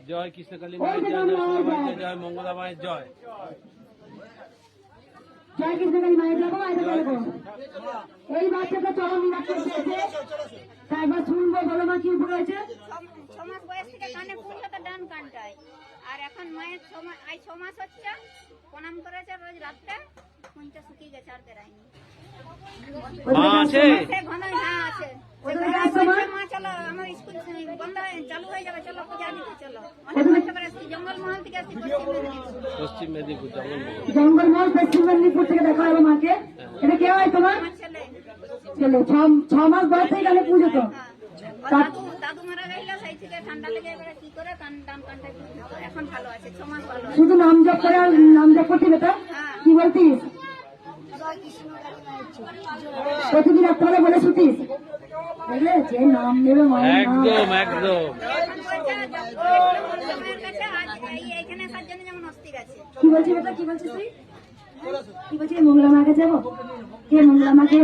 জয় কৃষ্ণকালী মায়ের জয়, জয় জয় মঙ্গলা মায়ের জয়। জয় কৃষ্ণকালী মায়ের জয়। দেখো এই বাচ্চাটা চরম ডাক্তার পেয়েছে, তা একবার শুনবো, বলো মা কি উপকার হয়েছে। 6 মাস বয়স থেকে কানে ফুল হতো ডান কানটায়, আর এখন মায়ের 6 মাস হচ্ছে, প্রণাম করেছে রোজ রাত্রে, কোনটা শুকিয়ে গেছে আর বেরায়নি। আছে হ্যাঁ আছে। মা চলো আমার স্কুল বন্ধ চালু হয়ে যাবে, চলো পূজা দিতে চলো। অনেক কষ্ট করে আসছি, জঙ্গলমহল থেকে আসছি, পশ্চিম মেদিনীপুর জঙ্গলমহল পশ্চিম মেদিনীপুর থেকে দেখা হলো মাকে। এটা কে হয় তোমার ছেলে? ছেলে 6 মাস বয়স থেকে গেলে পুজো তো। দাদু মারা গেল, সেই থেকে ঠান্ডা লেগে এবারে কি করে ডান কানটা এখন ভালো আছে, 6 মাস ভালো আছে। শুধু নাম জপ করে, নাম জপ করতে বেটা কি বলতিস? প্রতিদিন রাত্রে বলে শুতিস, বুঝলে যে নাম নেবে মায়ের একদম একদম। কি বলছিস বেটা, কি বলছিস তুই? কি বলছিস? মঙ্গলা মাকে যাবো? কে মঙ্গলা মাকে?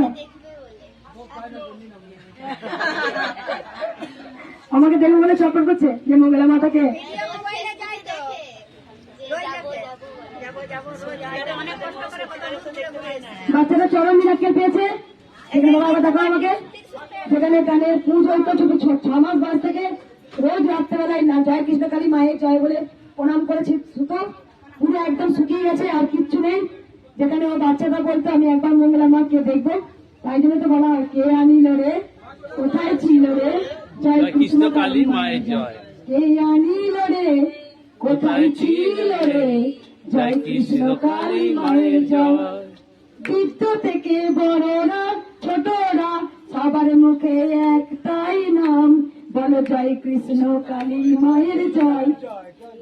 আমাকে দেখবে বলে চক্কর করছে যে মঙ্গলা মাতাকে। বাচ্চাটা চরম মিরাক্কেল পেয়েছে। এখানে বাবা দেখো আমাকে, যেখানে কানে পুজো হইতো ছোট 6 মাস বয়স থেকে, রোজ রাত্রেবেলায় না জয় কৃষ্ণকালী মায়ের জয় বলে প্রণাম করেছি, সুতো পুরো একদম শুকিয়ে গেছে, আর কিচ্ছু নেই। যেখানে ও বাচ্চাটা বলতো আমি একবার মঙ্গলা মাকে দেখবো, তাই জন্য তো বলা হয় কে আনিল রে, কোথায় ছিল রে জয় কৃষ্ণকালী মায়ের জয়। কে আনিল রে, কোথায় ছিল রে জয় কৃষ্ণকালী মায়ের জয়। বৃদ্ধ থেকে বড়রা ছোটরা সবার মুখে একটাই নাম, বলো জয় কৃষ্ণকালী মায়ের জয়।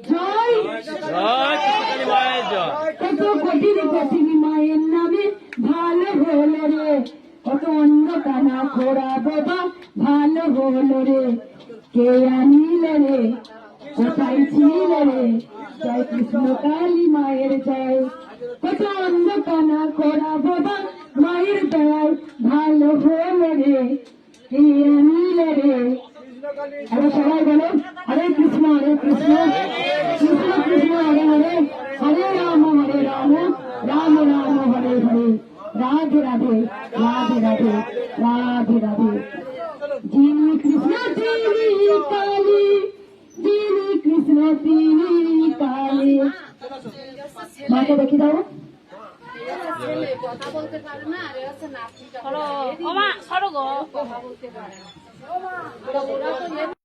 জয় কৃষ্ণকালী মায়ের জয়। কত কঠিন কঠিন মায়ের নামে ভালো হলো রে, কত অন্য কানা খোড়া বোবা ভালো হলো রে, কে আনিল রে, কোথায় ছিল রে জয় কৃষ্ণকালী মায়ের জয়। কত অন্য কানা খোড়া বোবা মায়ের দয়ায় ভালো হলো রে, কে আনিল রে। আরে সবাই বলো হরে কৃষ্ণ কৃষ্ণ কৃষ্ণ হরে হরে, হরে রাম রাম রাম হরে হরে, রাধে রাধে রাধে রাধে রাধে রাধে। যিনি কৃষ্ণ তিনি কালী, যিনি কৃষ্ণ তিনি কালী। মাকে দেখি দাও। কথা বলতে পারে না, আর হচ্ছে নাতনিটা কথা বলতে পারে না।